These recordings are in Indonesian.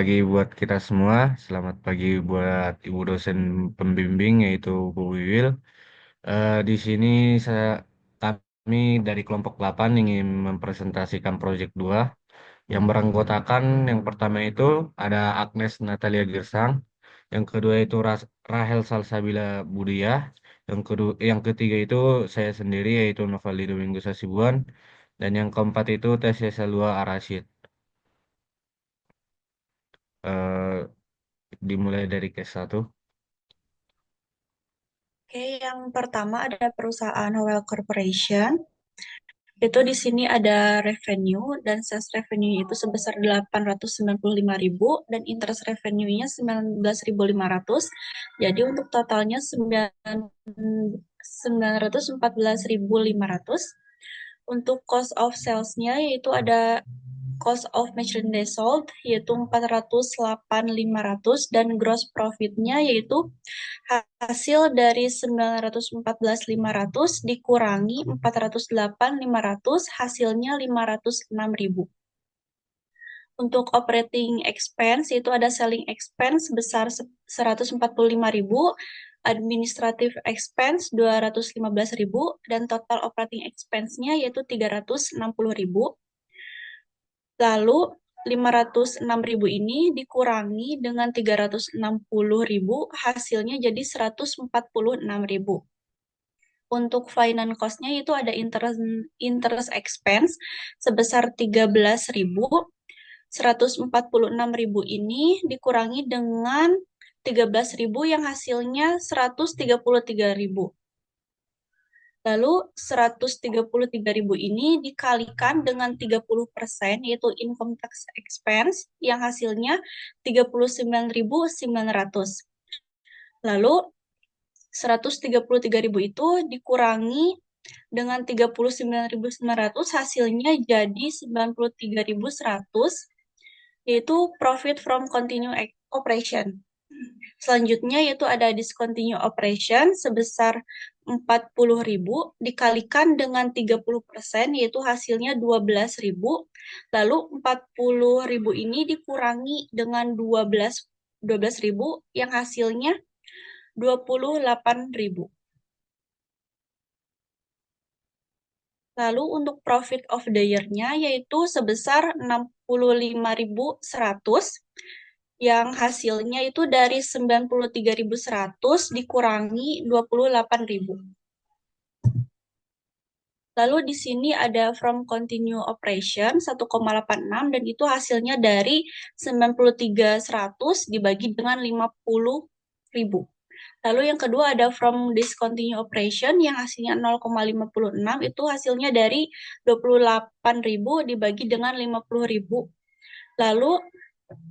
pagi buat kita semua. Selamat pagi buat Ibu dosen pembimbing yaitu Bu Wiwil. Di sini saya kami dari kelompok 8 ingin mempresentasikan proyek 2 yang beranggotakan yang pertama itu ada Agnes Natalia Girsang, yang kedua itu Rahel Salsabila Budiah, yang ketiga itu saya sendiri yaitu Novaldo Domingo Hasibuan, dan yang keempat itu Tesya Salwa Arasyid. Eh, Dimulai dari case satu. Oke, yang pertama ada perusahaan Howell Corporation. Itu di sini ada revenue dan sales revenue itu sebesar 895.000 dan interest revenue-nya 19.500. Jadi untuk totalnya 914.500. Untuk cost of sales-nya yaitu ada cost of merchandise sold yaitu 408.500 dan gross profit-nya yaitu hasil dari 914.500 dikurangi 408.500 hasilnya 506.000. Untuk operating expense itu ada selling expense sebesar 145.000, administrative expense 215.000 dan total operating expense-nya yaitu 360.000. Lalu 506.000 ini dikurangi dengan 360.000 hasilnya jadi 146.000. Untuk finance cost-nya itu ada interest expense sebesar 13.000. 146.000 ini dikurangi dengan 13.000 yang hasilnya 133.000. Lalu 133.000 ini dikalikan dengan 30% yaitu income tax expense yang hasilnya 39.900. Lalu 133.000 itu dikurangi dengan 39.900 hasilnya jadi 93.100 yaitu profit from continuing operation. Selanjutnya yaitu ada discontinue operation sebesar 40.000 dikalikan dengan 30% yaitu hasilnya 12.000. Lalu 40.000 ini dikurangi dengan 12.000 yang hasilnya 28.000. Lalu untuk profit of the year-nya yaitu sebesar 65.100 yang hasilnya itu dari 93.100 dikurangi 28.000. Lalu di sini ada from continue operation 1,86 dan itu hasilnya dari 93.100 dibagi dengan 50.000. Lalu yang kedua ada from discontinue operation yang hasilnya 0,56 itu hasilnya dari 28.000 dibagi dengan 50.000. Lalu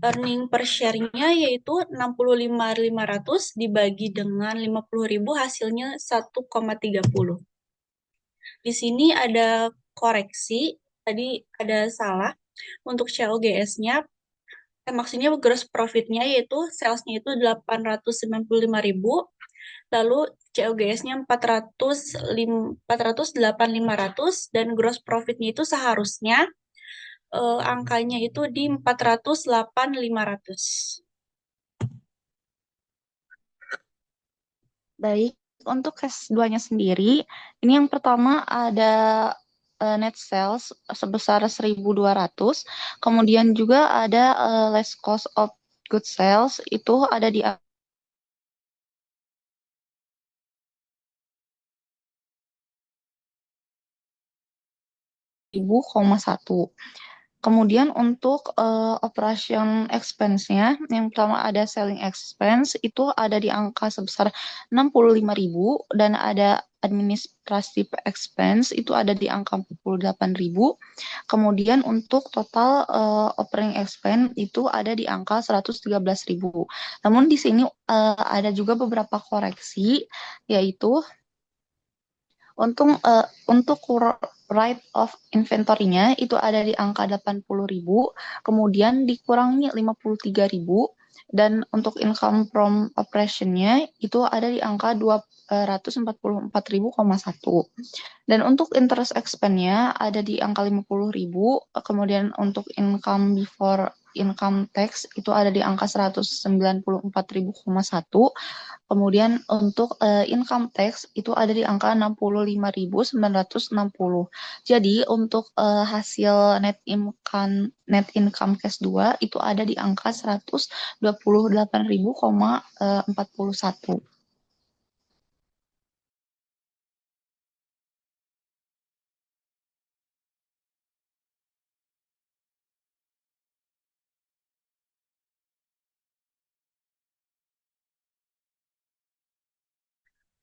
earning per share-nya yaitu 65.500 dibagi dengan 50.000 hasilnya 1,30. Di sini ada koreksi, tadi ada salah. Untuk COGS-nya, maksudnya gross profit-nya yaitu sales-nya itu 895.000, lalu COGS-nya 408.500 dan gross profit-nya itu seharusnya angkanya itu di 408.500. Baik, untuk case 2-nya sendiri, ini yang pertama ada net sales sebesar 1.200, kemudian juga ada less cost of good sales, itu ada di 1.000,1. Kemudian untuk operation expense-nya, yang pertama ada selling expense, itu ada di angka sebesar 65.000 dan ada administrative expense, itu ada di angka 48.000. Kemudian untuk total operating expense itu ada di angka 113.000. Namun di sini ada juga beberapa koreksi, yaitu untuk right of inventory-nya itu ada di angka 80.000, kemudian dikurangi 53.000, dan untuk income from operation-nya itu ada di angka 244.000,1. Dan untuk interest expense-nya ada di angka 50.000, kemudian untuk income before income tax itu ada di angka 194.000,1. Kemudian untuk income tax itu ada di angka 65.960. Jadi untuk hasil net income cash 2 itu ada di angka 128.000,41.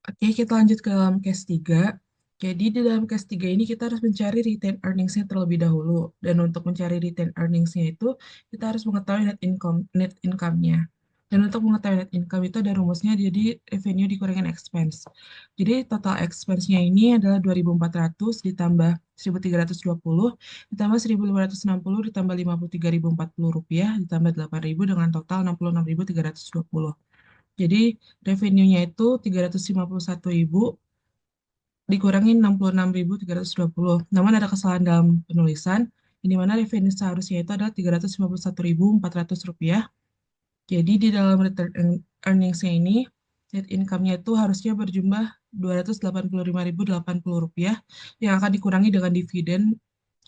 Oke, kita lanjut ke dalam case 3. Jadi di dalam case 3 ini kita harus mencari retained earnings-nya terlebih dahulu. Dan untuk mencari retained earnings-nya itu, kita harus mengetahui net income-nya. Dan untuk mengetahui net income itu ada rumusnya, jadi revenue dikurangin expense. Jadi total expense-nya ini adalah 2.400 ditambah 1.320, ditambah 1.560, ditambah 53.040 rupiah, ditambah 8.000 dengan total 66.320. Jadi revenue-nya itu 351.000 dikurangi 66.320. Namun ada kesalahan dalam penulisan, di mana revenue seharusnya itu adalah 351.400 rupiah. Jadi di dalam return earnings-nya ini, net income-nya itu harusnya berjumlah 285.080 rupiah yang akan dikurangi dengan dividen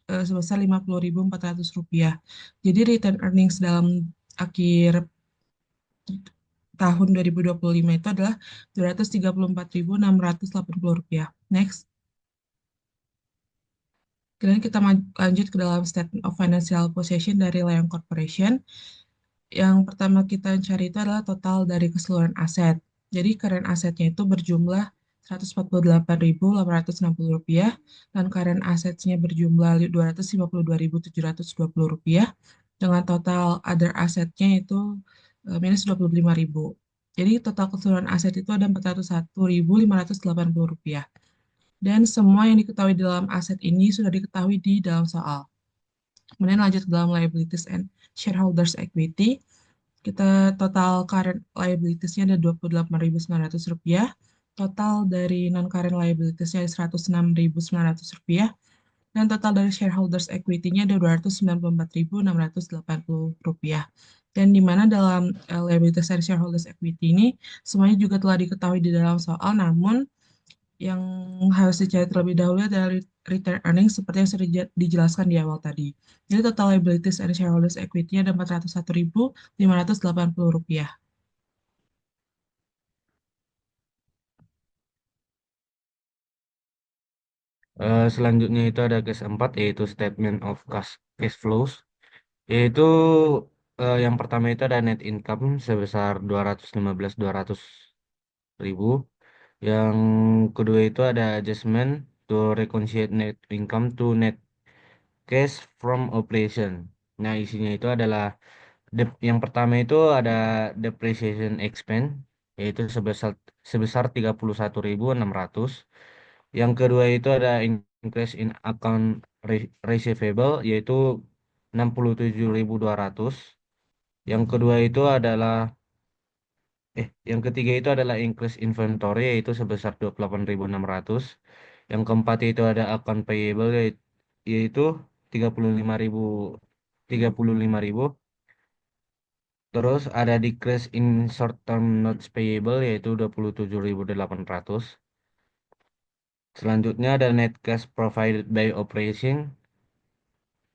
sebesar 50.400 rupiah. Jadi return earnings dalam akhir tahun 2025 itu adalah 234.680 rupiah. Next. Kemudian kita lanjut ke dalam Statement of Financial Position dari Lion Corporation. Yang pertama kita cari itu adalah total dari keseluruhan aset. Jadi current asetnya itu berjumlah 148.860 rupiah dan current asetnya berjumlah 252.720 rupiah dengan total other asetnya itu minus 25.000. Jadi total keseluruhan aset itu ada 401.580 rupiah. Dan semua yang diketahui dalam aset ini sudah diketahui di dalam soal. Kemudian lanjut ke dalam liabilities and shareholders equity. Kita total current liabilities-nya ada 28.900 rupiah. Total dari non-current liabilities-nya ada 106.900 rupiah. Dan total dari shareholders equity-nya ada 294.680 rupiah. Dan di mana dalam liabilities dan shareholders equity ini semuanya juga telah diketahui di dalam soal, namun yang harus dicari terlebih dahulu dari return earnings seperti yang sudah dijelaskan di awal tadi. Jadi total liabilities and shareholders equity ada 401.580 rupiah. Selanjutnya itu ada case 4 yaitu Statement of Cash Flows. Yaitu yang pertama itu ada net income sebesar 215.200 ribu. Yang kedua itu ada adjustment to reconcile net income to net cash from operation. Nah, isinya itu adalah yang pertama itu ada depreciation expense yaitu sebesar 31.600. Yang kedua itu ada increase in account receivable yaitu 67.200. Yang kedua itu adalah yang ketiga itu adalah increase inventory yaitu sebesar 28.600. Yang keempat itu ada account payable yaitu 35.000 35.000. Terus ada decrease in short term notes payable yaitu 27.800. Selanjutnya ada net cash provided by operation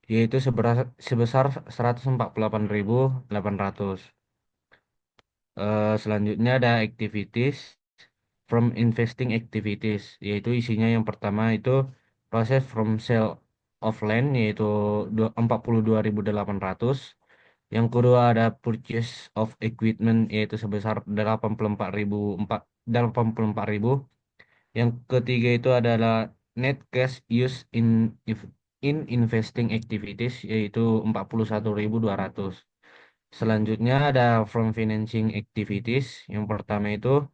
yaitu sebesar 148.800. Selanjutnya ada activities from investing activities, yaitu isinya yang pertama itu proses from sale of land, yaitu 42.800. Yang kedua ada purchase of equipment, yaitu sebesar 84.000. Yang ketiga itu adalah net cash used in investing activities, yaitu 41.200. Selanjutnya ada from financing activities. Yang pertama itu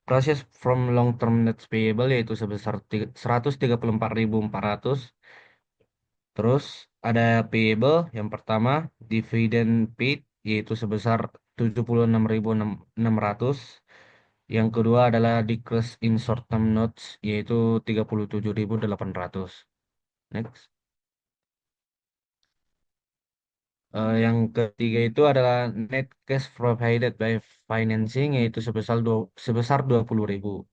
proses from long term notes payable yaitu sebesar 134.400. Terus ada payable yang pertama dividend paid yaitu sebesar 76.600. Yang kedua adalah decrease in short term notes yaitu 37.800. Next. Yang ketiga itu adalah net cash provided by financing yaitu sebesar 20.000.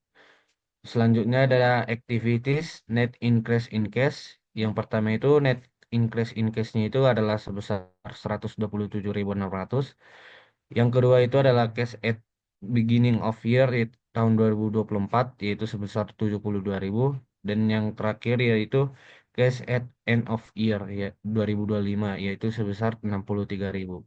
Selanjutnya adalah activities net increase in cash. Yang pertama itu net increase in cash-nya itu adalah sebesar 127.600. Yang kedua itu adalah cash at beginning of year tahun 2024 yaitu sebesar 72.000. Dan yang terakhir yaitu cash at end of year ya 2025 yaitu sebesar 63.000.